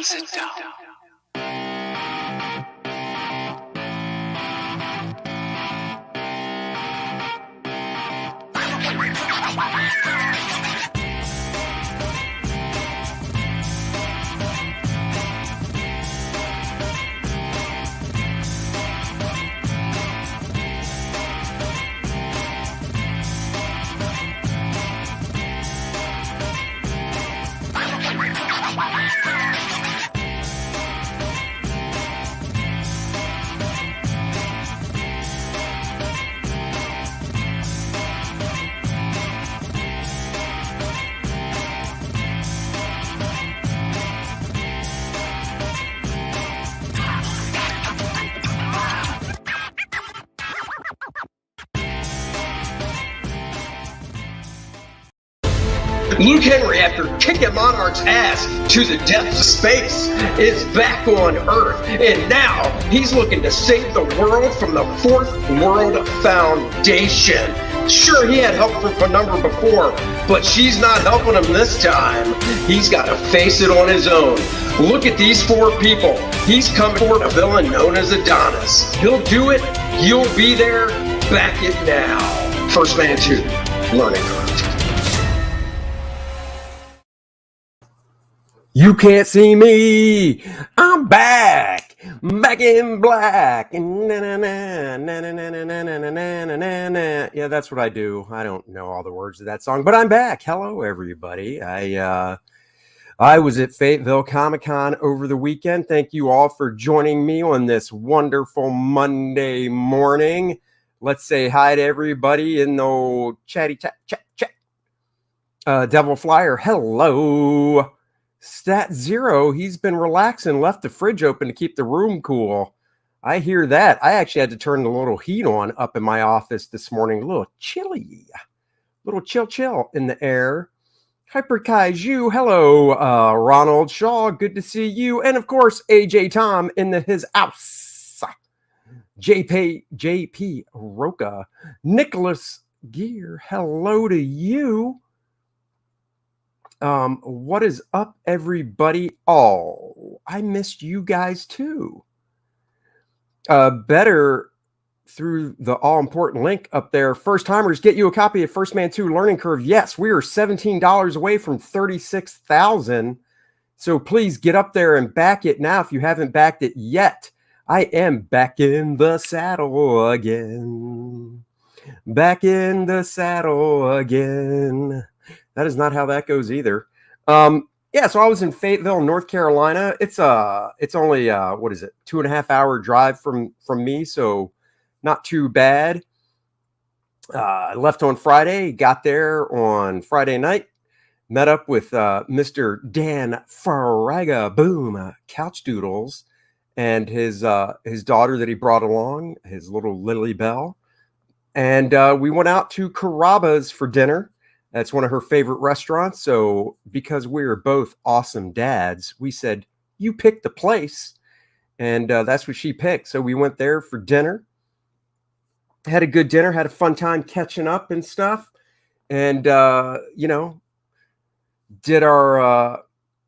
and sit down. Luke Henry, after kicking Monarch's ass to the depths of space, is back on Earth, and now he's looking to save the world from the Fourth World Foundation. Sure, he had help from Penumbra before, but she's not helping him this time. He's got to face it on his own. Look at these four people. He's coming for a villain known as Adonis. He'll do it. You'll be there. Back it now. First Man 2, Learning Curve. You can't see me. I'm back in black. Yeah, that's what I do. I don't know all the words of that song, but I'm back. Hello, everybody. I was at Fayetteville Comiccon over the weekend. Thank you all for joining me on this wonderful Monday morning. Let's say hi to everybody in the old chatty chat. Devil Flyer, hello. Stat Zero, he's been relaxing, left the fridge open to keep the room cool. I hear that. I actually had to turn the little heat on up in my office this morning. A little chilly. A little chill in the air. Hyper Kaiju, hello. Ronald Shaw, good to see you. And of course, AJ Tom in his house. JP Roca. Nicholas Gear, hello to you. What is up, everybody? Oh, I missed you guys too. Better through the all-important link up there. First timers, get you a copy of First Man 2 Learning Curve. Yes, we are $17 away from 36,000. So please get up there and back it now if you haven't backed it yet. I am back in the saddle again. Back in the saddle again. That is not how that goes either. Yeah, so I was in Fayetteville, North Carolina. It's only 2.5 hour drive from me, so not too bad. I left on Friday, got there on Friday night, met up with Mr. Dan Farraga, boom, Couch Doodles, and his daughter that he brought along, his little Lily Bell, and we went out to Carrabba's for dinner. That's one of her favorite restaurants. So because we're both awesome dads, we said, you pick the place. And that's what she picked. So we went there for dinner. Had a good dinner. Had a fun time catching up and stuff. And, did our,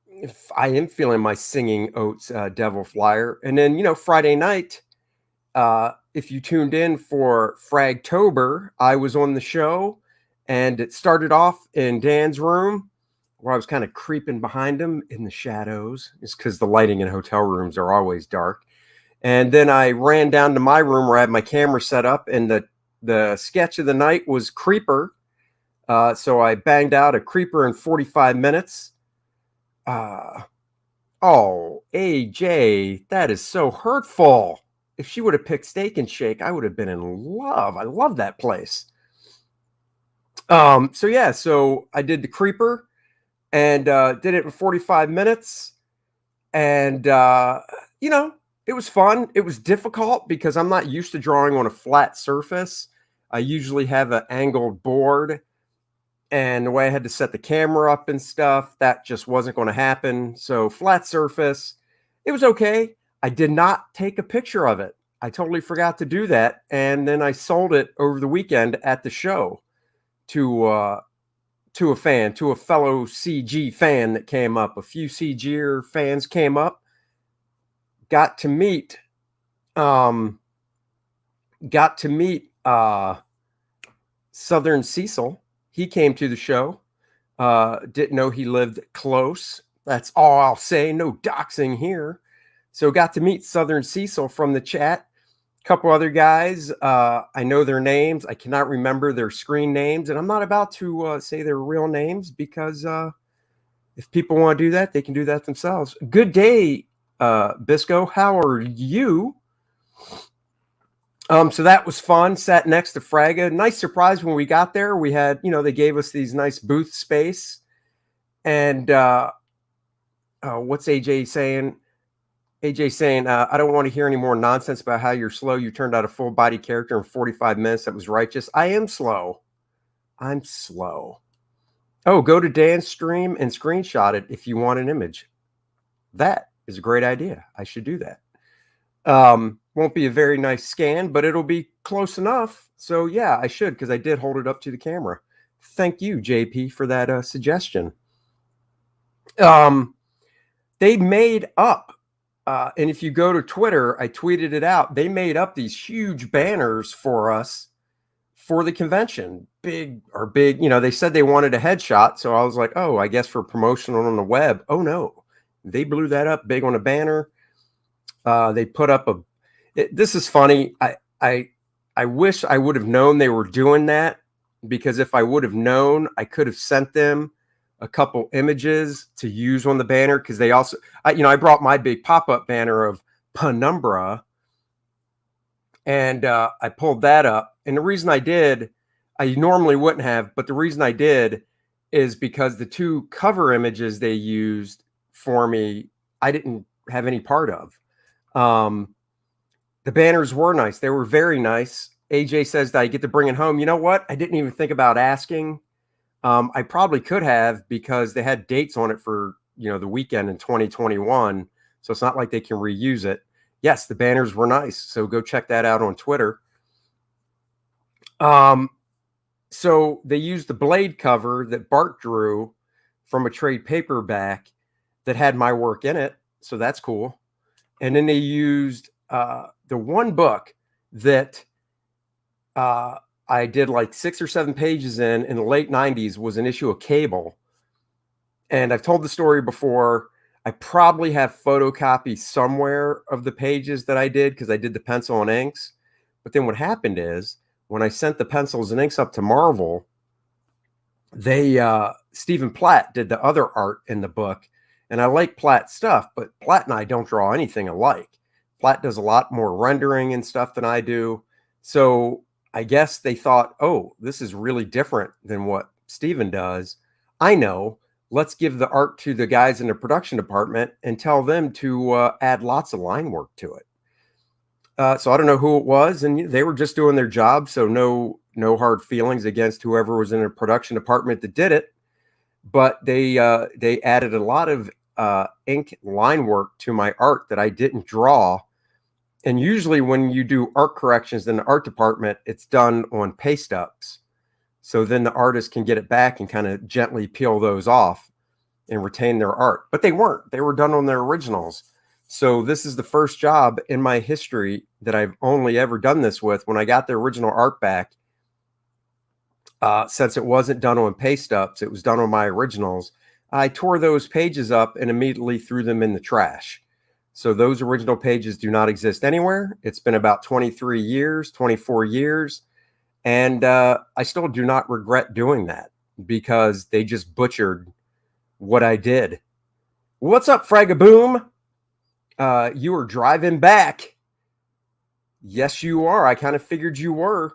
if I am feeling my singing oats, Devil Flyer. And then, Friday night, if you tuned in for Fragtober, I was on the show. And it started off in Dan's room where I was kind of creeping behind him in the shadows. It's because the lighting in hotel rooms are always dark. And then I ran down to my room where I had my camera set up. And the sketch of the night was Creeper. So I banged out a Creeper in 45 minutes. Oh, AJ, that is so hurtful. If she would have picked Steak and Shake, I would have been in love. I love that place. So I did the Creeper and did it in 45 minutes. And, it was fun. It was difficult because I'm not used to drawing on a flat surface. I usually have an angled board. And the way I had to set the camera up and stuff, that just wasn't going to happen. So flat surface, it was okay. I did not take a picture of it. I totally forgot to do that. And then I sold it over the weekend at the show to to a fan, to a fellow CG fan that came up. A few CGer fans came up, got to meet Southern Cecil. He came to the show. Didn't know he lived close. That's all I'll say. No doxing here. So got to meet Southern Cecil from the chat. A couple other guys. I know their names. I cannot remember their screen names. And I'm not about to say their real names because if people want to do that, they can do that themselves. Good day, Bisco. How are you? So that was fun. Sat next to Fraga. Nice surprise when we got there. We had, they gave us these nice booth space. And what's AJ saying? AJ saying, I don't want to hear any more nonsense about how you're slow. You turned out a full body character in 45 minutes. That was righteous. I am slow. I'm slow. Oh, go to Dan's stream and screenshot it if you want an image. That is a great idea. I should do that. Won't be a very nice scan, but it'll be close enough. So yeah, I should, because I did hold it up to the camera. Thank you, JP, for that suggestion. They made up, and if you go to Twitter, I tweeted it out. They made up these huge banners for us for the convention. Big, they said they wanted a headshot. So I was like, oh, I guess for promotional on the web. Oh no, they blew that up big on a banner. They put up this is funny. I wish I would have known they were doing that, because if I would have known, I could have sent them a couple images to use on the banner. Cause they also, I brought my big pop-up banner of Penumbra, and I pulled that up. And the reason I did, I normally wouldn't have, but the reason I did is because the two cover images they used for me, I didn't have any part of. The banners were nice. They were very nice. AJ says that I get to bring it home. You know what? I didn't even think about asking. I probably could have, because they had dates on it for, the weekend in 2021. So it's not like they can reuse it. Yes, the banners were nice. So go check that out on Twitter. So they used the Blade cover that Bart drew from a trade paperback that had my work in it. So that's cool. And then they used the one book that I did like 6 or 7 pages in the late 90s was an issue of Cable. And I've told the story before. I probably have photocopies somewhere of the pages that I did, because I did the pencil and inks. But then what happened is, when I sent the pencils and inks up to Marvel, Stephen Platt did the other art in the book. And I like Platt's stuff, but Platt and I don't draw anything alike. Platt does a lot more rendering and stuff than I do. So I guess they thought, oh, this is really different than what Stephen does. I know. Let's give the art to the guys in the production department and tell them to add lots of line work to it. So I don't know who it was, and they were just doing their job. So no hard feelings against whoever was in the production department that did it. But they added a lot of ink line work to my art that I didn't draw. And usually when you do art corrections in the art department, it's done on paste ups. So then the artist can get it back and kind of gently peel those off and retain their art. But they weren't. They were done on their originals. So this is the first job in my history that I've only ever done this with. When I got the original art back, since it wasn't done on paste ups, it was done on my originals. I tore those pages up and immediately threw them in the trash. So those original pages do not exist anywhere. It's been about 23 years, 24 years. And I still do not regret doing that, because they just butchered what I did. What's up, Fragaboom? You are driving back. Yes, you are. I kind of figured you were.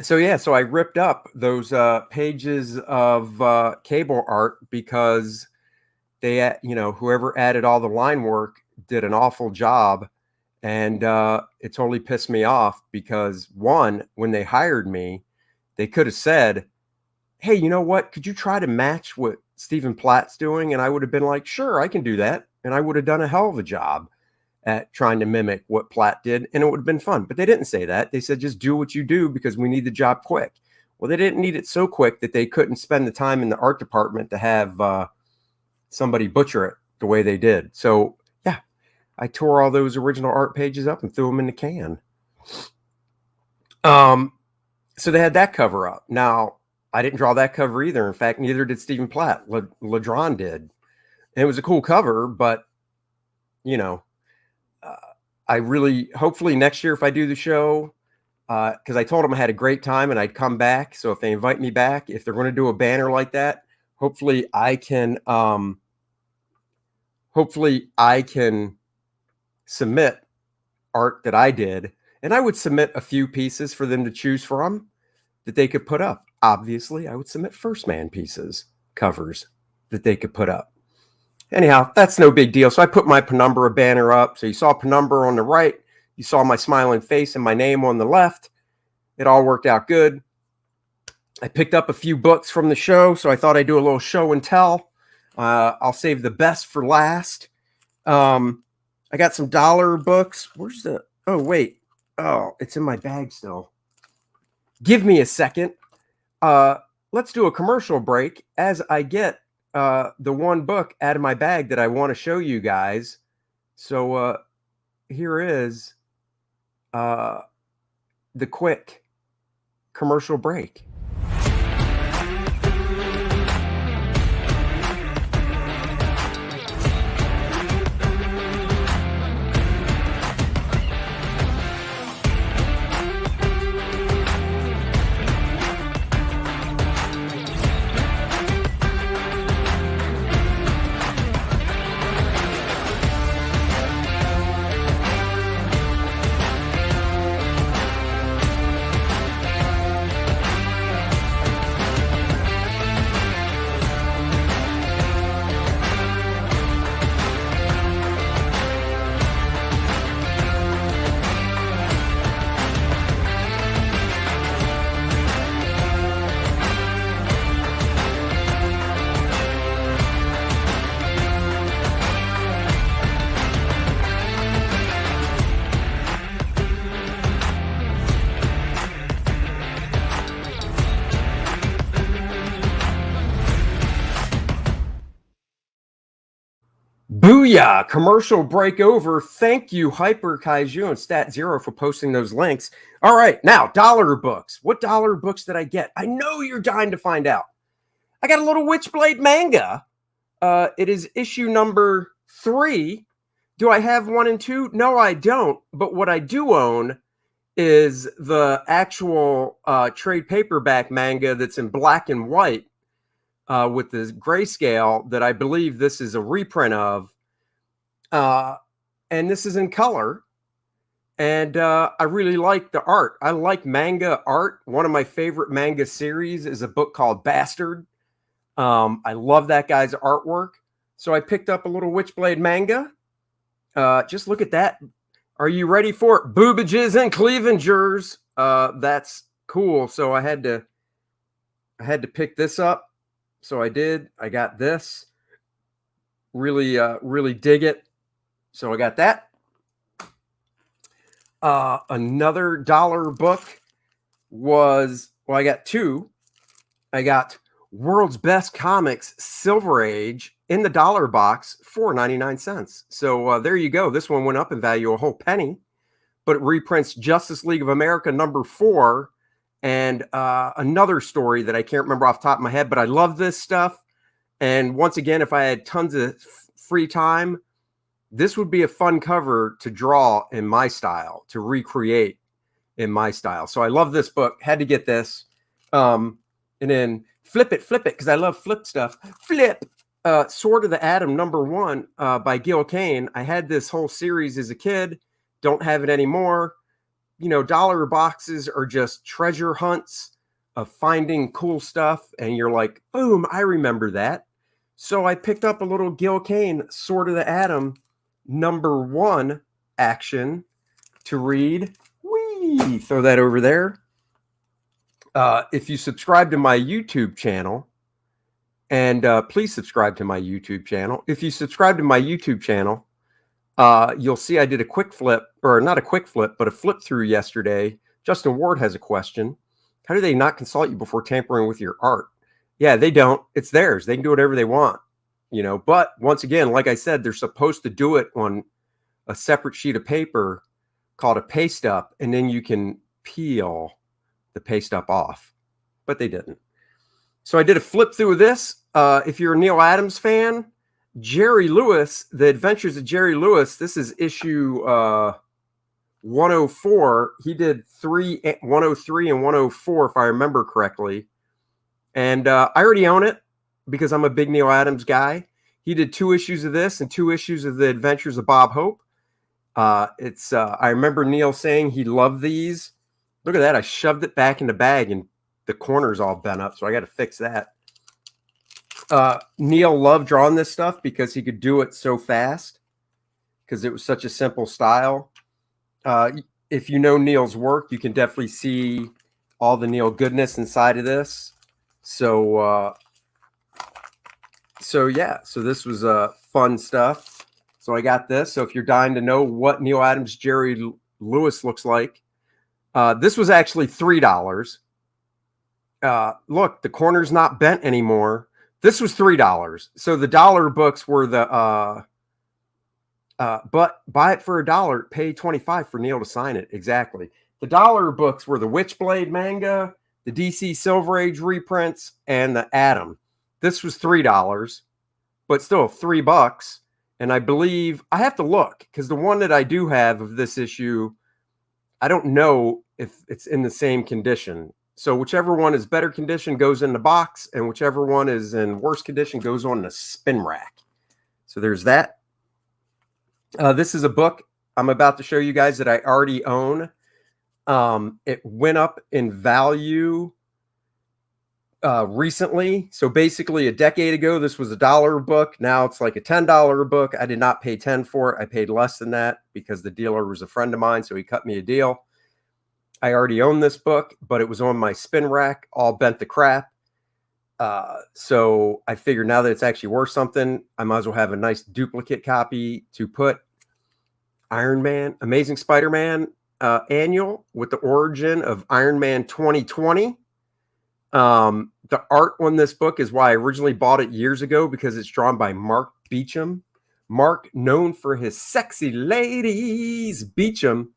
So yeah, so I ripped up those pages of Cable art, because they, whoever added all the line work did an awful job. And it totally pissed me off, because one, when they hired me, they could have said, hey, you know what? Could you try to match what Stephen Platt's doing? And I would have been like, sure, I can do that. And I would have done a hell of a job at trying to mimic what Platt did. And it would have been fun. But they didn't say that. They said, just do what you do, because we need the job quick. Well, they didn't need it so quick that they couldn't spend the time in the art department to have somebody butcher it the way they did. So yeah, I tore all those original art pages up and threw them in the can. So they had that cover up. Now, I didn't draw that cover either. In fact, neither did Stephen Platt. Ladron did. And it was a cool cover, but, you know, I really, hopefully next year if I do the show, because I told them I had a great time and I'd come back. So if they invite me back, if they're going to do a banner like that, hopefully I can submit art that I did. And I would submit a few pieces for them to choose from that they could put up. Obviously, I would submit First Man pieces, covers that they could put up. Anyhow, that's no big deal. So I put my Penumbra banner up. So you saw Penumbra on the right. You saw my smiling face and my name on the left. It all worked out good. I picked up a few books from the show, so I thought I'd do a little show and tell. I'll save the best for last. I got some dollar books. Where's the... Oh, wait. Oh, it's in my bag still. Give me a second. Let's do a commercial break as I get the one book out of my bag that I want to show you guys. So here is the quick commercial break. Booyah! Commercial break over. Thank you, Hyper Kaiju and Stat Zero, for posting those links. All right, now, dollar books. What dollar books did I get? I know you're dying to find out. I got a little Witchblade manga. It is issue number 3. Do I have 1 and 2? No, I don't. But what I do own is the actual trade paperback manga that's in black and white with the grayscale that I believe this is a reprint of. And this is in color. And I really like the art. I like manga art. One of my favorite manga series is a book called Bastard. I love that guy's artwork. So I picked up a little Witchblade manga. Just look at that. Are you ready for it? Boobages and cleavengers. That's cool. So I had to pick this up. So I did. I got this. Really, really dig it. So I got that. Another dollar book was, well, I got 2. I got World's Best Comics Silver Age in the dollar box for 99 cents. So there you go. This one went up in value a whole penny, but it reprints Justice League of America number 4 and another story that I can't remember off the top of my head, but I love this stuff. And once again, if I had tons of free time, this would be a fun cover to draw in my style, to recreate in my style. So I love this book. Had to get this. And then Flip It, because I love flip stuff. Flip, Sword of the Atom number 1 by Gil Kane. I had this whole series as a kid. Don't have it anymore. You know, dollar boxes are just treasure hunts of finding cool stuff. And you're like, boom, I remember that. So I picked up a little Gil Kane Sword of the Atom number 1 action to read. Whee! Throw that over there. If you subscribe to my YouTube channel, and please subscribe to my YouTube channel. If you subscribe to my YouTube channel, you'll see I did a quick flip, or not a quick flip, but a flip through yesterday. Justin Ward has a question. How do they not consult you before tampering with your art? Yeah, they don't. It's theirs. They can do whatever they want, you know. But once again, like I said, they're supposed to do it on a separate sheet of paper called a paste up, and then you can peel the paste up off. But they didn't. So I did a flip through of this. If you're a Neil Adams fan, Jerry Lewis, The Adventures of Jerry Lewis. This is issue 104. He did 103 and 104, if I remember correctly. And I already own it because I'm a big Neil Adams guy. He did 2 issues of this and 2 issues of The Adventures of Bob Hope. I remember Neil saying he loved these. Look at that. I shoved it back in the bag and the corner's all bent up, so I got to fix that. Neil loved drawing this stuff because he could do it so fast because it was such a simple style. If you know Neil's work, you can definitely see all the Neil goodness inside of this. So yeah, so this was fun stuff. So I got this. So if you're dying to know what Neil Adams Jerry Lewis looks like, this was actually $3. Look, the corner's not bent anymore. This was $3. So the dollar books were the but buy it for $1, pay $25 for Neil to sign it. Exactly. The dollar books were the Witchblade manga, the DC Silver Age reprints, and the Atom. This was $3, but still $3. And I believe I have to look because the one that I do have of this issue, I don't know if it's in the same condition. So whichever one is better condition goes in the box, and whichever one is in worse condition goes on the spin rack. So there's that. This is a book I'm about to show you guys that I already own. It went up in value recently. So basically a decade ago, this was $1 book. Now it's like a $10 book. I did not pay 10 for it. I paid less than that because the dealer was a friend of mine. So he cut me a deal. I already own this book, but it was on my spin rack, all bent to crap. So I figured now that it's actually worth something, I might as well have a nice duplicate copy to put. Iron Man, Amazing Spider-Man annual with the origin of Iron Man 2020. The art on this book is why I originally bought it years ago, because it's drawn by Mark Beecham. Mark, known for his sexy ladies, Beecham,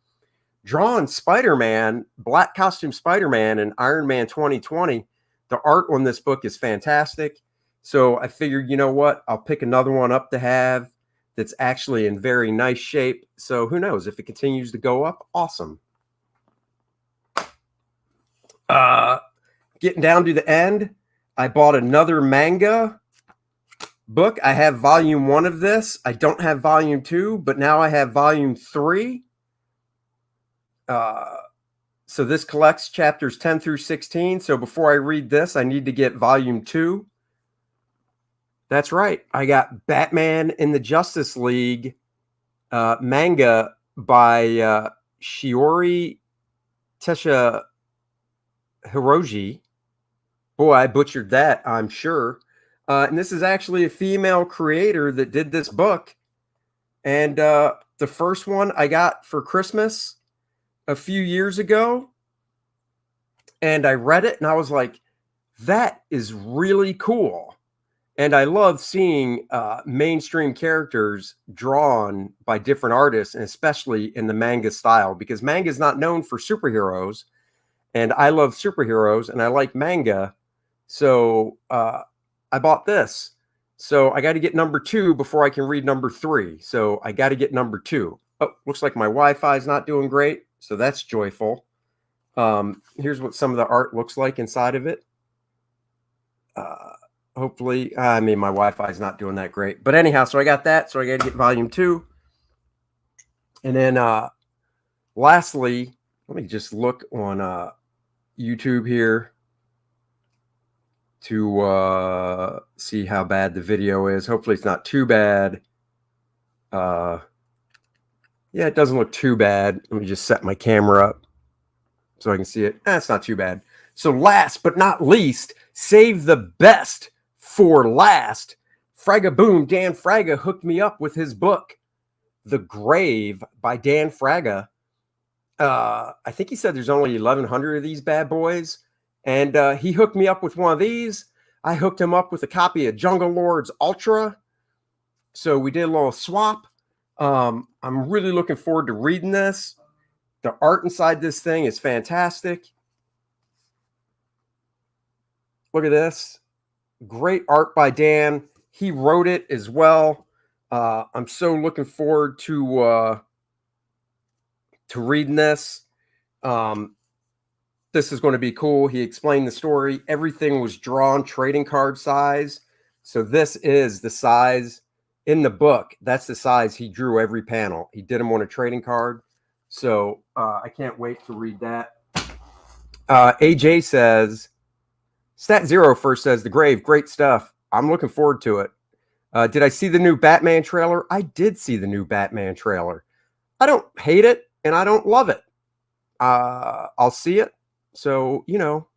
drawn Spider-Man, black costume Spider-Man in Iron Man 2020. The art on this book is fantastic. So I figured, you know what? I'll pick another one up to have that's actually in very nice shape. So who knows? If it continues to go up, awesome. Getting down to the end, I bought another manga book. I have volume 1 of this. I don't have volume 2, but now I have volume 3. So this collects chapters 10 through 16. So before I read this, I need to get volume 2. That's right. I got Batman in the Justice League manga by Shiori Tesha Hiroji. Boy, I butchered that, I'm sure. And this is actually a female creator that did this book. And the first one I got for Christmas a few years ago. And I read it and I was like, that is really cool. And I love seeing mainstream characters drawn by different artists, and especially in the manga style, because manga is not known for superheroes. And I love superheroes and I like manga. So I bought this. So I got to get number 2 before I can read number 3. So I got to get number 2. Oh, looks like my Wi-Fi is not doing great. So that's joyful. Here's what some of the art looks like inside of it. Hopefully, I mean, my Wi-Fi is not doing that great. But anyhow, so I got that. So I got to get volume 2. And then lastly, let me just look on YouTube here to see how bad the video is. Hopefully it's not too bad. Yeah, it doesn't look too bad. Let me just set my camera up so I can see it. It's not too bad. So last but not least, save the best for last. Fragaboom, Dan Fraga hooked me up with his book, The Grave by Dan Fraga. I think he said there's only 1,100 of these bad boys. And he hooked me up with one of these. I hooked him up with a copy of Jungle Lords Ultra. So we did a little swap. I'm really looking forward to reading this. The art inside this thing is fantastic. Look at this. Great art by Dan. He wrote it as well. I'm so looking forward to reading this. This is going to be cool. He explained the story. Everything was drawn trading card size. So this is the size in the book. That's the size he drew every panel. He did them on a trading card. So I can't wait to read that. AJ says, Stat Zero first says, The Grave, great stuff. I'm looking forward to it. Did I see the new Batman trailer? I did see the new Batman trailer. I don't hate it and I don't love it. I'll see it. So, you know,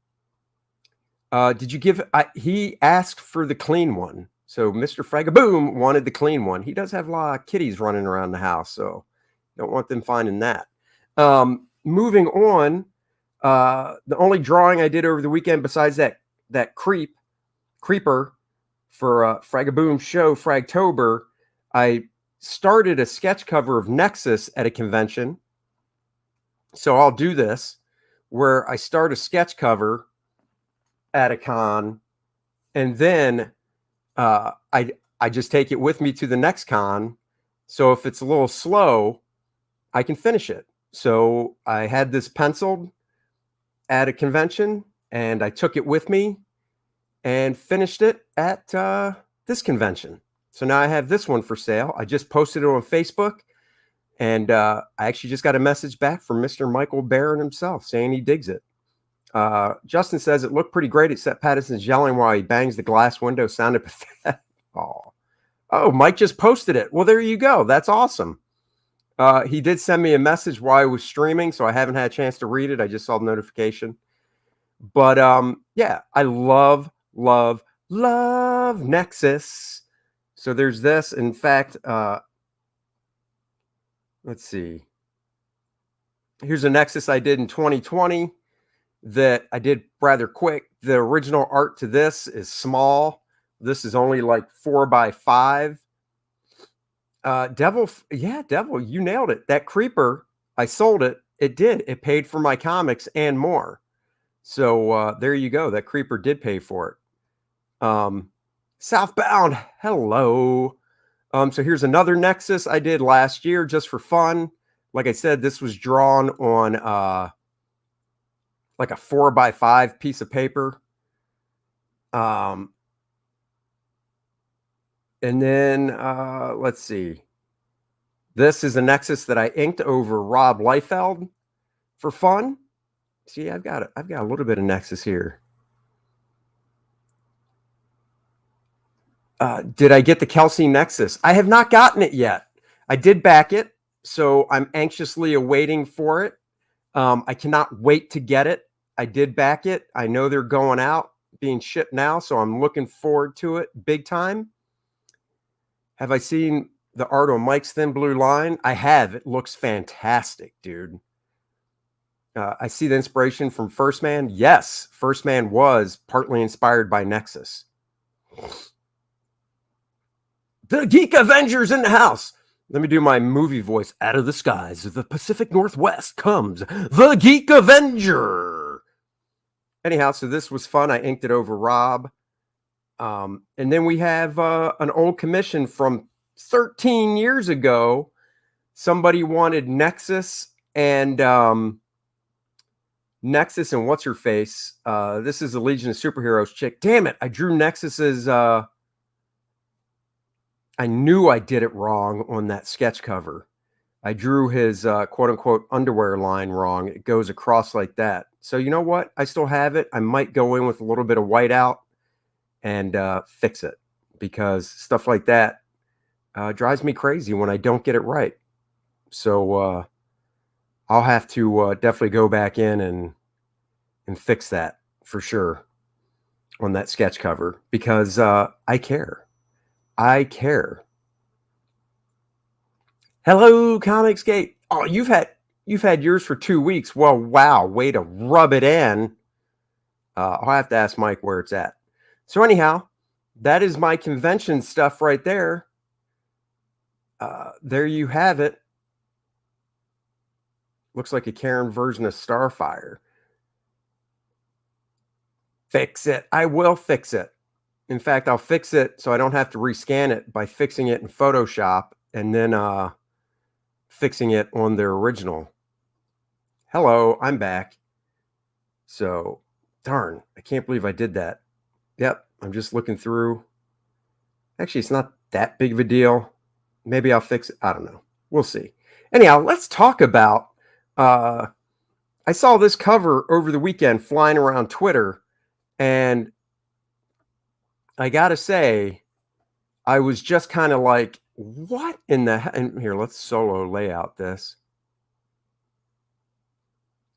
did you give, he asked for the clean one. So Mr. Fragaboom wanted the clean one. He does have a lot of kitties running around the house, so don't want them finding that. Moving on, the only drawing I did over the weekend besides that creeper for Fragaboom show, Fragtober, I started a sketch cover of Nexus at a convention. So I'll do this, where I start a sketch cover at a con, and then I just take it with me to the next con. So if it's a little slow, I can finish it. So I had this penciled at a convention, and I took it with me and finished it at this convention. So now I have this one for sale. I just posted it on Facebook. And I actually just got a message back from Mr. Michael Barron himself saying he digs it. Justin says it looked pretty great, except Patterson's yelling while he bangs the glass window sounded pathetic. Oh, Mike just posted it. Well, there you go. That's awesome. He did send me a message while I was streaming, so I haven't had a chance to read it. I just saw the notification. But yeah, I love Nexus. So there's this. In fact, let's see. Here's a Nexus I did in 2020 that I did rather quick. The original art to this is small. This is only like 4x5. Devil, you nailed it. That creeper, I sold it. It did. It paid for my comics and more. So there you go. That creeper did pay for it. Southbound, hello. So here's another Nexus I did last year just for fun. Like I said, this was drawn on like a 4x5 piece of paper. And then let's see. This is a Nexus that I inked over Rob Liefeld for fun. See, I've got a little bit of Nexus here. Did I get the Kelsey Nexus? I have not gotten it yet. I did back it, so I'm anxiously awaiting for it. I cannot wait to get it. I did back it. I know they're going out, being shipped now, so I'm looking forward to it big time. Have I seen the art on Mike's Thin Blue Line? I have. It looks fantastic, dude. I see the inspiration from First Man. Yes, First Man was partly inspired by Nexus. The Geek Avengers in the house. Let me do my movie voice. Out of the skies of the Pacific Northwest comes the Geek Avenger. Anyhow, so this was fun. I inked it over Rob. And then we have an old commission from 13 years ago. Somebody wanted Nexus and what's her face? This is the Legion of Superheroes chick. Damn it. I drew Nexus's I knew I did it wrong on that sketch cover. I drew his quote unquote underwear line wrong. It goes across like that. So you know what? I still have it. I might go in with a little bit of whiteout and fix it, because stuff like that drives me crazy when I don't get it right. So I'll have to definitely go back in and fix that for sure on that sketch cover, because I care. I care. Hello, Comicsgate. Oh, you've had yours for 2 weeks. Well, wow, way to rub it in. I'll have to ask Mike where it's at. So anyhow, that is my convention stuff right there. There you have it. Looks like a Karen version of Starfire. Fix it. I will fix it. In fact, I'll fix it so I don't have to rescan it by fixing it in Photoshop and then fixing it on their original. Hello, I'm back. So, darn, I can't believe I did that. Yep, I'm just looking through. Actually, it's not that big of a deal. Maybe I'll fix it. I don't know. We'll see. Anyhow, let's talk about, I saw this cover over the weekend flying around Twitter, and I gotta say, I was just kind of like, what in the and here, let's solo layout this.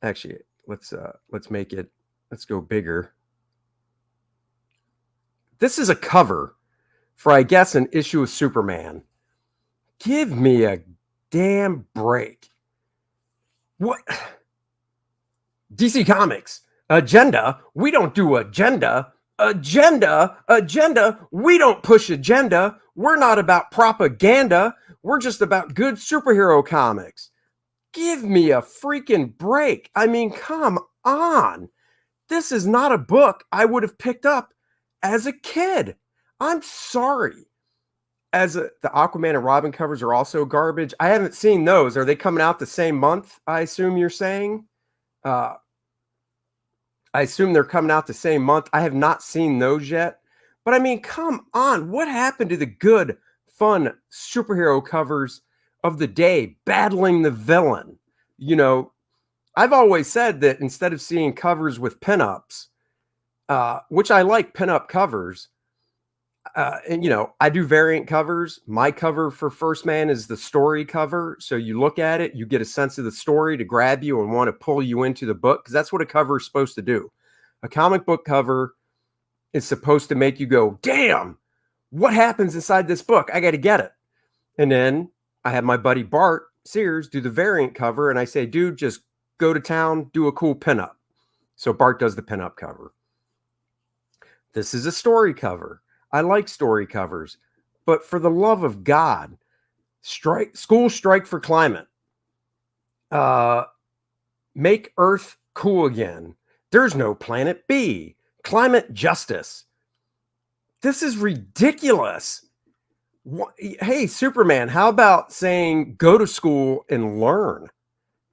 Actually, let's make it, let's go bigger. This is a cover for, I guess, an issue of Superman. Give me a damn break. What? DC Comics agenda? We don't do agenda. Agenda. We don't push agenda. We're not about propaganda. We're just about good superhero comics. Give me a freaking break. I mean, come on. This is not a book I would have picked up as a kid. I'm sorry. The Aquaman and Robin covers are also garbage. I haven't seen those. Are they coming out the same month, I assume you're saying? I assume they're coming out the same month. I have not seen those yet. But I mean, come on. What happened to the good, fun superhero covers of the day battling the villain? You know, I've always said that instead of seeing covers with pinups, which I like pinup covers, and, you know, I do variant covers. My cover for First Man is the story cover. So you look at it, you get a sense of the story to grab you and want to pull you into the book, because that's what a cover is supposed to do. A comic book cover is supposed to make you go, damn, what happens inside this book? I got to get it. And then I have my buddy Bart Sears do the variant cover, and I say, dude, just go to town, do a cool pinup. So Bart does the pinup cover. This is a story cover. I like story covers, but for the love of God, school strike for climate. Make Earth cool again. There's no planet B. Climate justice. This is ridiculous. Hey, Superman, how about saying go to school and learn?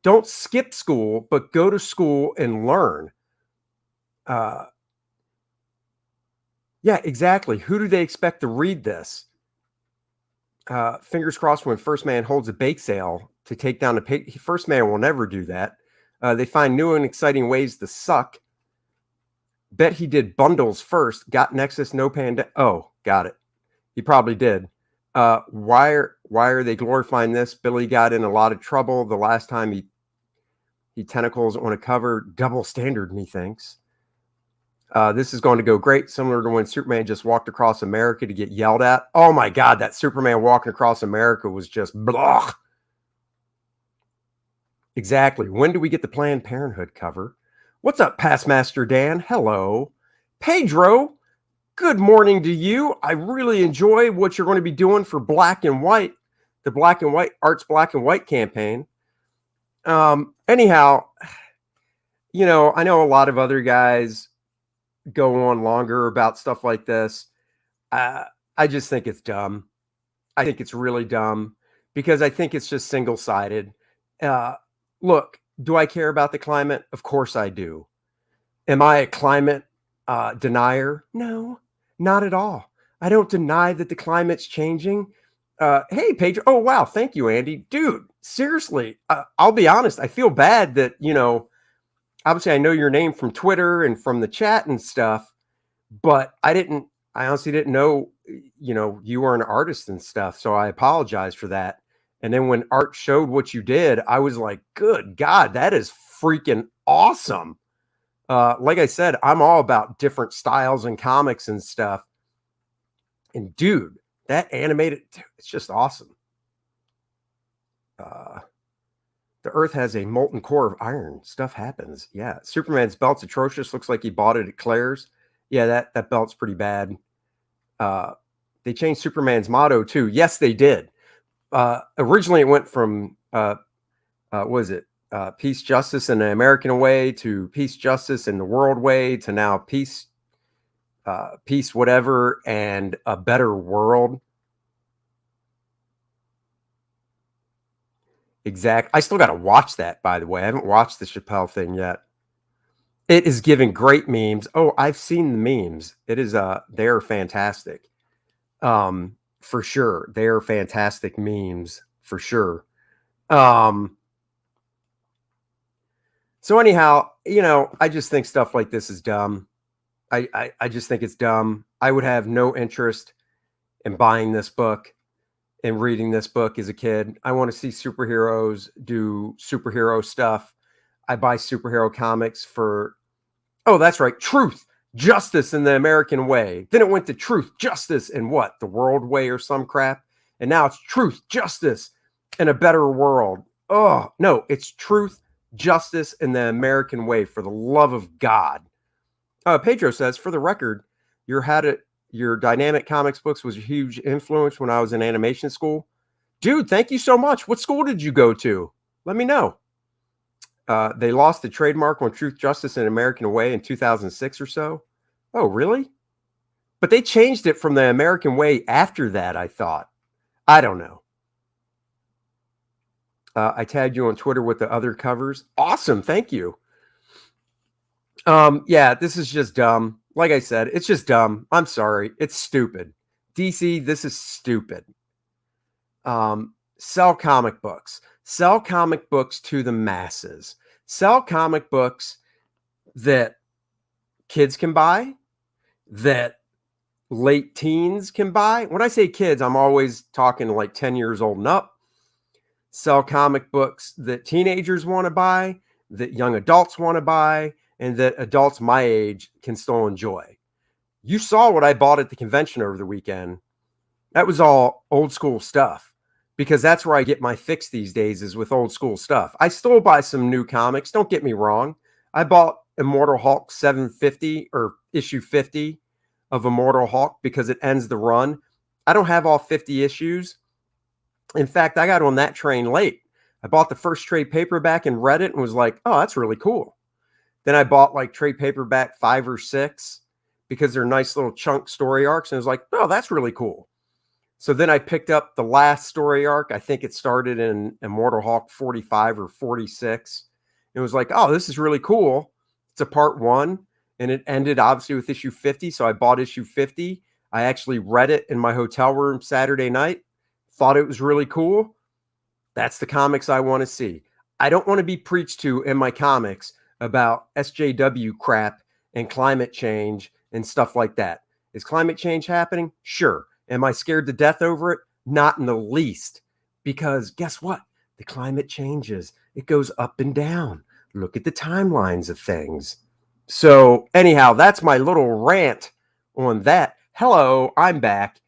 Don't skip school, but go to school and learn. Yeah, exactly. Who do they expect to read this? Fingers crossed when First Man holds a bake sale to take down the pig. First Man will never do that. They find new and exciting ways to suck. Bet he did bundles first. Got Nexus, no panda. Oh, got it. He probably did. Why are they glorifying this? Billy got in a lot of trouble the last time he tentacles on a cover. Double standard, methinks. This is going to go great, similar to when Superman just walked across America to get yelled at. Oh my God, that Superman walking across America was just blah. Exactly. When do we get the Planned Parenthood cover? What's up, Pastmaster Dan? Hello. Pedro, good morning to you. I really enjoy what you're going to be doing for Black and White, the Black and White Arts Black and White campaign. Anyhow, you know, I know a lot of other guys go on longer about stuff like this. I just think it's dumb. I think it's really dumb because I think it's just single-sided. Look, do I care about the climate? Of course I do. Am I a climate denier? No, not at all. I don't deny that the climate's changing. Hey, Pedro. Oh, wow. Thank you, Andy. Dude, seriously, I'll be honest. I feel bad that, you know, obviously I know your name from Twitter and from the chat and stuff, but I honestly didn't know, you know, you were an artist and stuff. So I apologize for that. And then when Art showed what you did, I was like, good God, that is freaking awesome. Like I said, I'm all about different styles and comics and stuff. And dude, that animated, it's just awesome. The Earth has a molten core of iron. Stuff happens. Yeah. Superman's belt's atrocious. Looks like he bought it at Claire's. Yeah, that belt's pretty bad. They changed Superman's motto too. Yes, they did. Originally, it went from peace, justice, and the American way to peace, justice, and the world way to now peace, whatever, and a better world. Exact. I still got to watch that, by the way. I haven't watched the Chappelle thing yet. It is giving great memes. Oh, I've seen the memes. It is they're fantastic. For sure. They're fantastic memes for sure. So anyhow, I just think stuff like this is dumb. I just think it's dumb. I would have no interest in buying this book and reading this book as a kid. I want to see superheroes do superhero stuff. I buy superhero comics for, oh, that's right, truth, justice, in the American way. Then it went to truth, justice, and what? The world way or some crap. And now it's truth, justice, and a better world. Oh, no, it's truth, justice, and the American way, for the love of God. Pedro says, for the record, your dynamic comics books was a huge influence when I was in animation school. Dude, thank you so much. What school did you go to? Let me know. They lost the trademark on Truth, Justice, and American Way in 2006 or so. Oh, really? But they changed it from the American Way after that, I thought. I don't know. I tagged you on Twitter with the other covers. Awesome. Thank you. Yeah, this is just dumb. Like I said, it's just dumb. I'm sorry. It's stupid. DC, this is stupid. Sell comic books. Sell comic books to the masses. Sell comic books that kids can buy, that late teens can buy. When I say kids, I'm always talking like 10 years old and up. Sell comic books that teenagers want to buy, that young adults want to buy, and that adults my age can still enjoy. You saw what I bought at the convention over the weekend. That was all old school stuff, because that's where I get my fix these days, is with old school stuff. I still buy some new comics. Don't get me wrong. I bought Immortal Hulk 750 or issue 50 of Immortal Hulk because it ends the run. I don't have all 50 issues. In fact, I got on that train late. I bought the first trade paperback and read it and was like, oh, that's really cool. Then I bought like trade paperback 5 or 6 because they're nice little chunk story arcs. And I was like, oh, that's really cool. So then I picked up the last story arc. I think it started in Immortal Hulk 45 or 46. It was like, oh, this is really cool. It's a part 1. And it ended obviously with issue 50. So I bought issue 50. I actually read it in my hotel room Saturday night. Thought it was really cool. That's the comics I want to see. I don't want to be preached to in my comics about SJW crap and climate change and stuff like that. Is climate change happening? Sure. Am I scared to death over it? Not in the least. Because guess what? The climate changes. It goes up and down. Look at the timelines of things. So anyhow, that's my little rant on that. Hello, I'm back.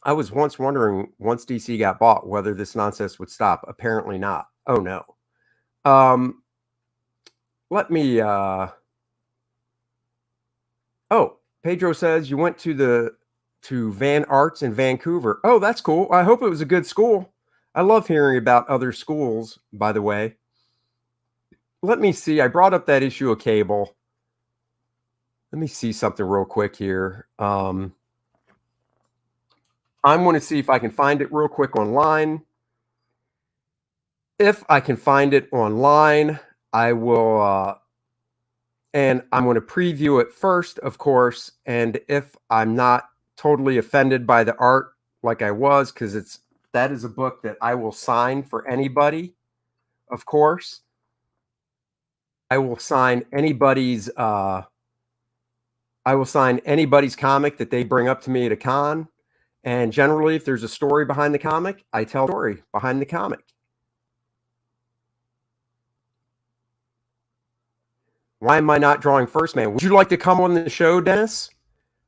I was once wondering, once DC got bought, whether this nonsense would stop. Apparently not. Oh, no. Let me, oh, Pedro says you went to Van Arts in Vancouver. Oh, that's cool. I hope it was a good school. I love hearing about other schools, by the way. Let me see. I brought up that issue of Cable. Let me see something real quick here. I'm going to see if I can find it real quick online. If I can find it online, I will, and I'm going to preview it first, of course. And if I'm not totally offended by the art like I was, because that is a book that I will sign for anybody, of course. I will sign anybody's comic that they bring up to me at a con. And generally, if there's a story behind the comic, I tell the story behind the comic. Why am I not drawing First Man? Would you like to come on the show, Dennis?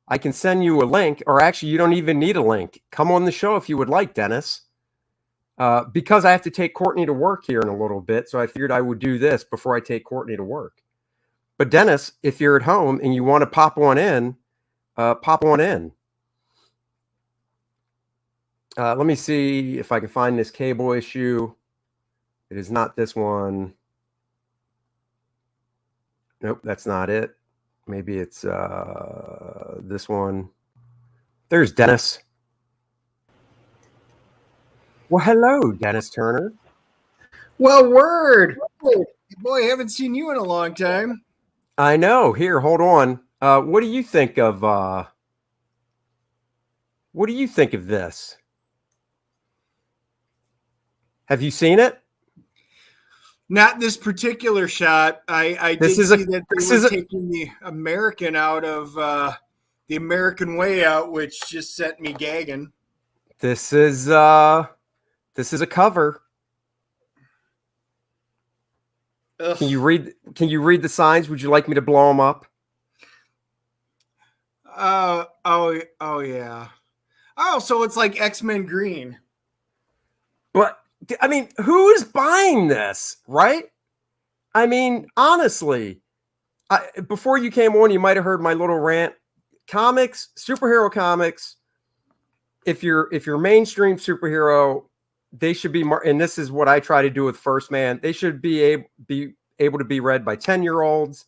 I can send you a link, or actually, you don't even need a link. Come on the show if you would like, Dennis. because I have to take Courtney to work here in a little bit. So I figured I would do this before I take Courtney to work. But Dennis, if you're at home and you want to pop one in, pop one in. Let me see if I can find this cable issue. It is not this one. Nope, that's not it. Maybe it's this one. There's Dennis. Well, hello, Dennis Turner. Well, word. Boy, I haven't seen you in a long time. I know. Here, hold on. What do you think of this? Have you seen it? Not this particular shot. I did see that they were taking the American out of the American way out, which just set me gagging. This is a cover. Ugh. Can you read the signs? Would you like me to blow them up? Oh yeah. Oh, so it's like X-Men Green. But I mean, who is buying this, right? I mean, honestly, before you came on, you might have heard my little rant. Comics, superhero comics, if you're mainstream superhero, they should be more, and this is what I try to do with First Man. They should be able to be read by 10-year-olds,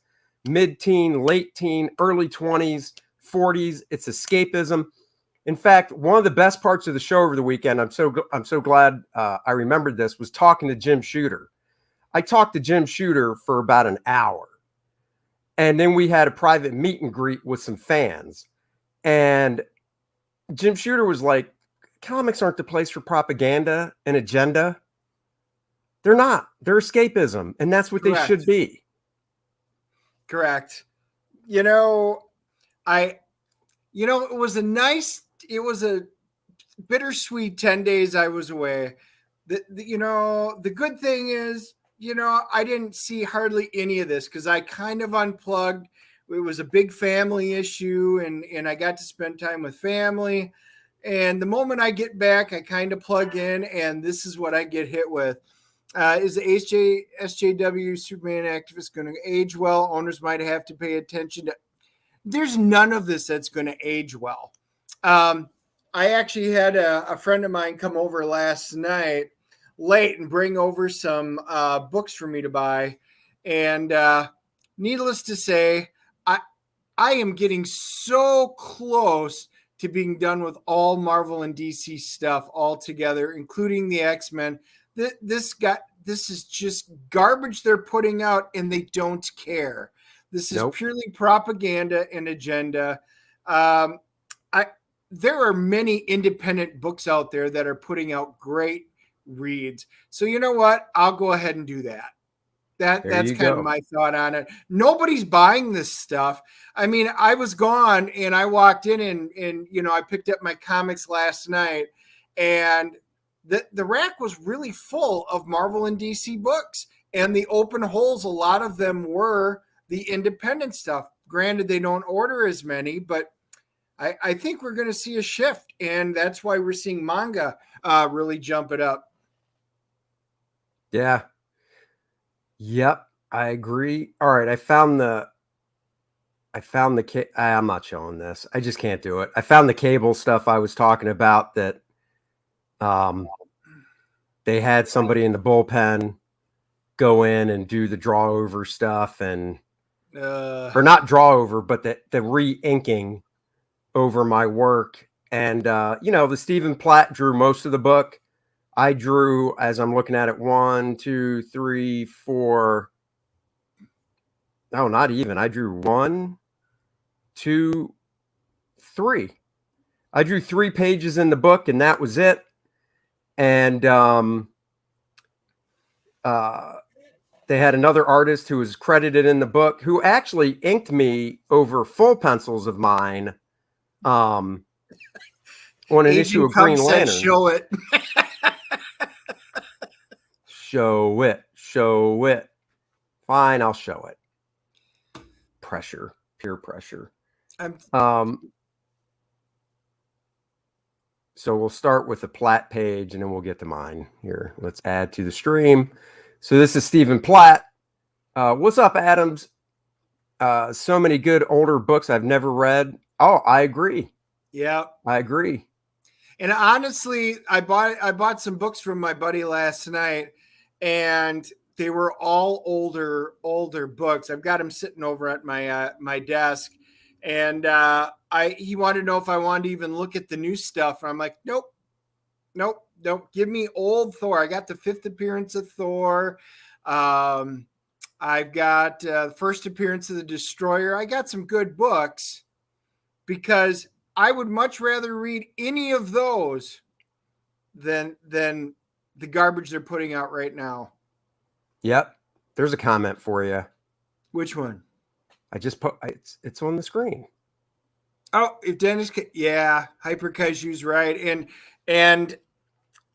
mid-teen, late-teen, early 20s, 40s. It's escapism. In fact, one of the best parts of the show over the weekend, I'm so glad I remembered this, was talking to Jim Shooter. I talked to Jim Shooter for about an hour. And then we had a private meet and greet with some fans. And Jim Shooter was like, comics aren't the place for propaganda and agenda. They're not. They're escapism. And that's what Correct. They should be. Correct. You know, it was a bittersweet 10 days I was away. The good thing is, I didn't see hardly any of this because I kind of unplugged. It was a big family issue and I got to spend time with family. And the moment I get back, I kind of plug in and this is what I get hit with. Is the SJW Superman activist going to age well? Owners might have to pay attention to. There's none of this that's going to age well. I actually had a friend of mine come over last night late and bring over some books for me to buy. And needless to say, I am getting so close to being done with all Marvel and DC stuff all together, including the X-Men. This is just garbage they're putting out and they don't care. This is purely propaganda and agenda. There are many independent books out there that are putting out great reads. So you know what? I'll go ahead and do that. That's kind of my thought on it. Nobody's buying this stuff. I mean, I was gone and I walked in and I picked up my comics last night and the rack was really full of Marvel and DC books, and the open holes, a lot of them were the independent stuff. Granted, they don't order as many, but I think we're going to see a shift, and that's why we're seeing manga really jump it up. Yeah. Yep, I agree. All right, I found the I'm not showing this. I just can't do it. I found the cable stuff I was talking about that they had somebody in the bullpen go in and do the draw over stuff and or not draw over, but the re-inking over my work. And the Stephen Platt drew most of the book. I drew, as I'm looking at it, 1, 2, 3, 4. No, not even. I drew 1, 2, 3. I drew 3 pages in the book, and that was it. And they had another artist who was credited in the book who actually inked me over full pencils of mine on an issue of Green Lantern. Show it. Show it. Fine, I'll show it. Peer pressure. So we'll start with the Platt page and then we'll get to mine here. Let's add to the stream. So this is Stephen Platt. What's up, Adams? So many good older books I've never read. Oh, I agree. Yeah, I agree. And honestly, I bought some books from my buddy last night, and they were all older books. I've got them sitting over at my desk, and he wanted to know if I wanted to even look at the new stuff. I'm like, nope. Give me old Thor. I got the 5th appearance of Thor. I've got first appearance of the Destroyer. I got some good books because I would much rather read any of those than the garbage they're putting out right now. Yep. There's a comment for you. Which one? I just put it's on the screen. Oh, if Dennis Hyper Kaiju's right. And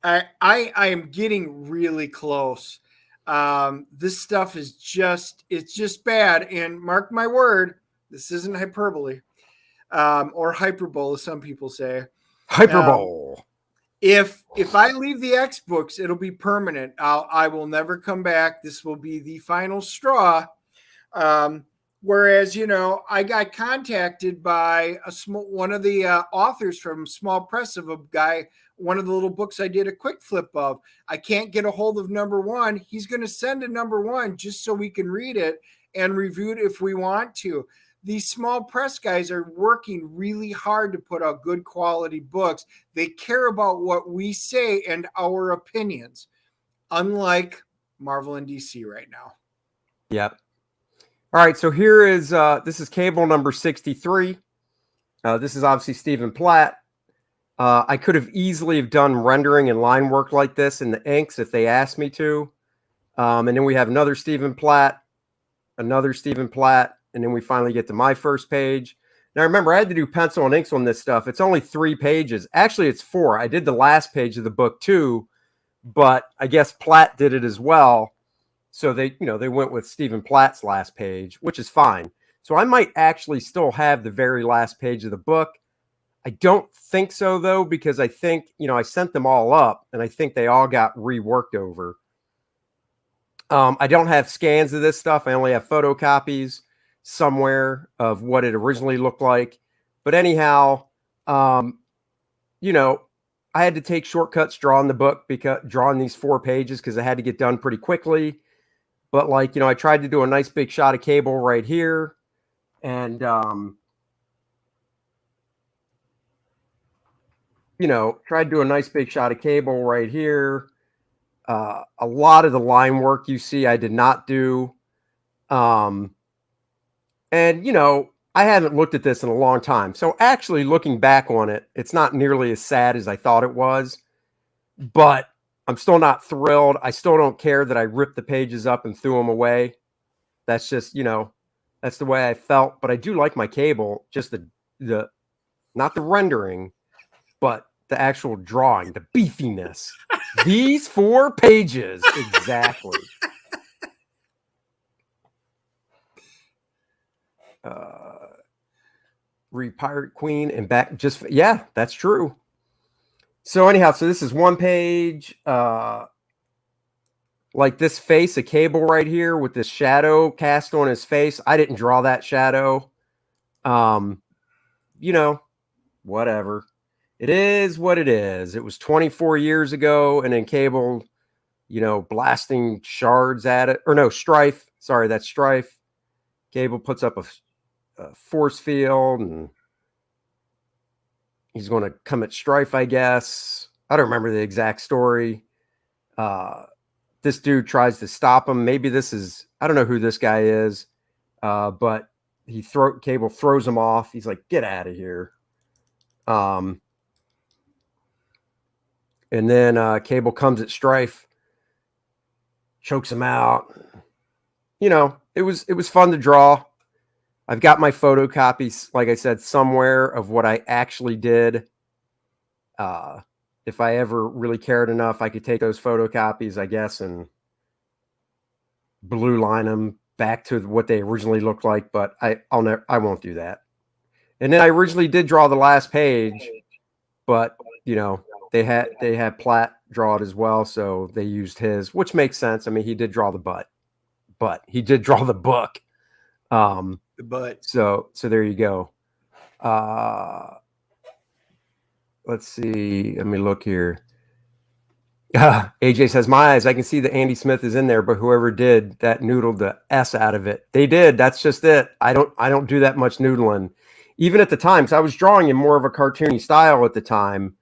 I am getting really close. This stuff is just bad. And mark my word, this isn't hyperbole. Or hyperbole, as some people say. Hyperbole. If I leave the X books, it'll be permanent. I will never come back. This will be the final straw. Whereas, I got contacted by one of the authors from Small Press of a guy. One of the little books I did a quick flip of. I can't get a hold of #1. He's going to send a #1 just so we can read it and review it if we want to. These small press guys are working really hard to put out good quality books. They care about what we say and our opinions, unlike Marvel and DC right now. Yep. All right. So here is, this is cable number 63. This is obviously Stephen Platt. I could have easily have done rendering and line work like this in the inks if they asked me to. And then we have another Stephen Platt, and then we finally get to my first page. Now, remember, I had to do pencil and inks on this stuff. It's only 3 pages. Actually, it's 4. I did the last page of the book too, but I guess Platt did it as well. So they went with Stephen Platt's last page, which is fine. So I might actually still have the very last page of the book. I don't think so, though, because I think, I sent them all up and I think they all got reworked over. I don't have scans of this stuff. I only have photocopies somewhere of what it originally looked like. But anyhow, I had to take shortcuts drawing the book, drawing these 4 pages because I had to get done pretty quickly. But I tried to do a nice big shot of cable right here. And, tried to do a nice big shot of cable right here. A lot of the line work you see, I did not do. And, I haven't looked at this in a long time. So actually looking back on it, it's not nearly as sad as I thought it was. But I'm still not thrilled. I still don't care that I ripped the pages up and threw them away. That's just, that's the way I felt. But I do like my cable, just the not the rendering, but the actual drawing, the beefiness. These 4 pages, exactly. Read Pirate Queen and back. Yeah, that's true. So anyhow, so this is 1 page. Like this face, a cable right here with this shadow cast on his face. I didn't draw that shadow. Whatever. It is what it is. It was 24 years ago, and then Cable, blasting shards at it. Or no, Strife. Sorry, that's Strife. Cable puts up a force field, and he's going to come at Strife, I guess. I don't remember the exact story. This dude tries to stop him. Maybe I don't know who this guy is, but Cable throws him off. He's like, get out of here. And then Cable comes at Strife, chokes him out. It was fun to draw. I've got my photocopies, like I said, somewhere of what I actually did. If I ever really cared enough, I could take those photocopies, I guess, and blue line them back to what they originally looked like. But I won't do that. And then I originally did draw the last page, but they had Platt draw it as well, so they used his, which makes sense. I mean, he did draw the butt, but he did draw the book. The butt. So there you go. Let's see. Let me look here. AJ says, my eyes, I can see that Andy Smith is in there, but whoever did that noodled the S out of it. They did. That's just it. I don't do that much noodling. Even at the time, so I was drawing in more of a cartoony style at the time,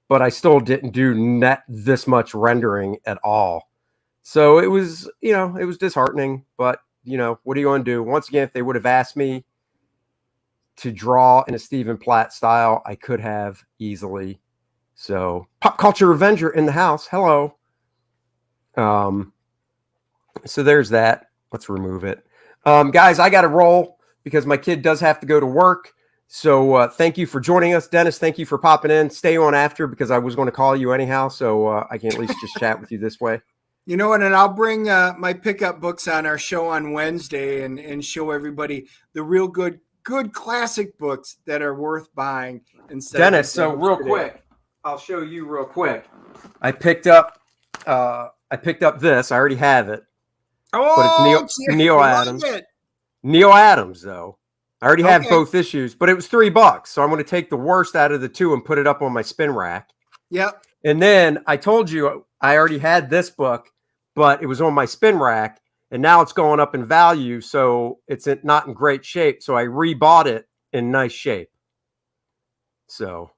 but I still didn't do this much rendering at all. So it was, it was disheartening, but what are you going to do? Once again, if they would have asked me to draw in a Stephen Platt style, I could have easily. So Pop Culture Avenger in the house. Hello. So there's that. Let's remove it. Guys, I got to roll because my kid does have to go to work. So thank you for joining us. Dennis, thank you for popping in. Stay on after because I was going to call you anyhow. So I can at least just chat with you this way. You know what? And I'll bring my pickup books on our show on Wednesday and show everybody the real good classic books that are worth buying. Dennis, so real quick. I'll show you real quick. I picked up this. I already have it. Oh, but it's Neil Adams. Neil Adams, though. I already have both issues, but it was $3. So I'm going to take the worst out of the two and put it up on my spin rack. Yep. And then I told you I already had this book, but it was on my spin rack, and now it's going up in value. So it's not in great shape. So I rebought it in nice shape. So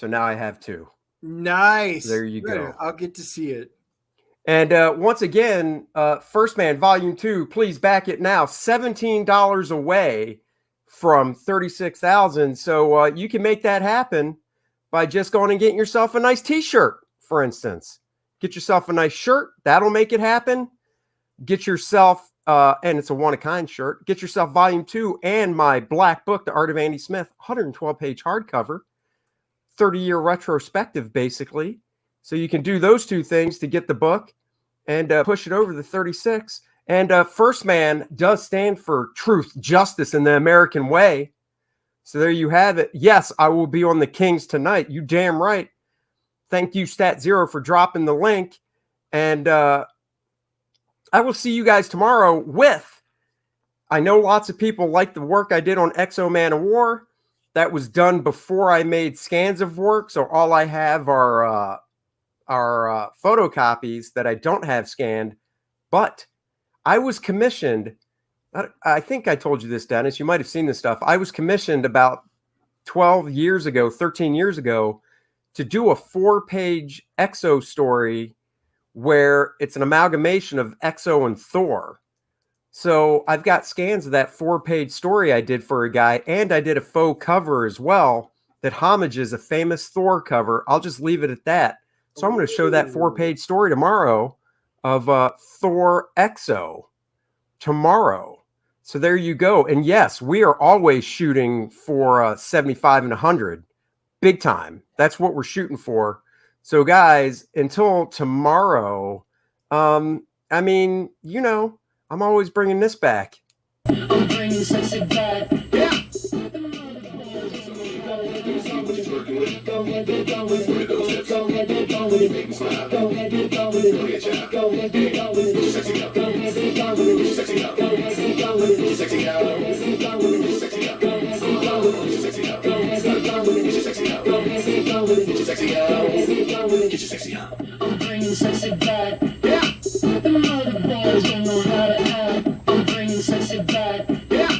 now I have two. Nice. There you go. I'll get to see it. And once again, First Man Volume 2, please back it now. $17 away from $36,000. So you can make that happen by just going and getting yourself a nice T-shirt, for instance. Get yourself a nice shirt. That'll make it happen. Get yourself, and it's a one-of-kind shirt. Get yourself Volume 2 and my black book, The Art of Andy Smith, 112-page hardcover. 30-year retrospective, basically. So you can do those two things to get the book and push it over the 36. And First Man does stand for truth, justice, and the American way. So there you have it. Yes, I will be on the Kings tonight. You damn right. Thank you, Stat Zero, for dropping the link. And I will see you guys tomorrow with, I know lots of people like the work I did on Exo Man of War. That was done before I made scans of work. So all I have are photocopies that I don't have scanned. But I was commissioned. I think I told you this, Dennis. You might have seen this stuff. I was commissioned about 13 years ago, to do a 4-page Exo story where it's an amalgamation of Exo and Thor. So I've got scans of that 4-page story I did for a guy, and I did a faux cover as well that homages a famous Thor cover. I'll just leave it at that. So I'm going to show that 4-page story tomorrow of Thor Exo tomorrow. So there you go. And yes, we are always shooting for 75 and 100. Big time. That's what we're shooting for. So guys, until tomorrow, I mean, I'm always bringing this back. I'm bringing sexy back. Yeah. I'm bringing sexy back.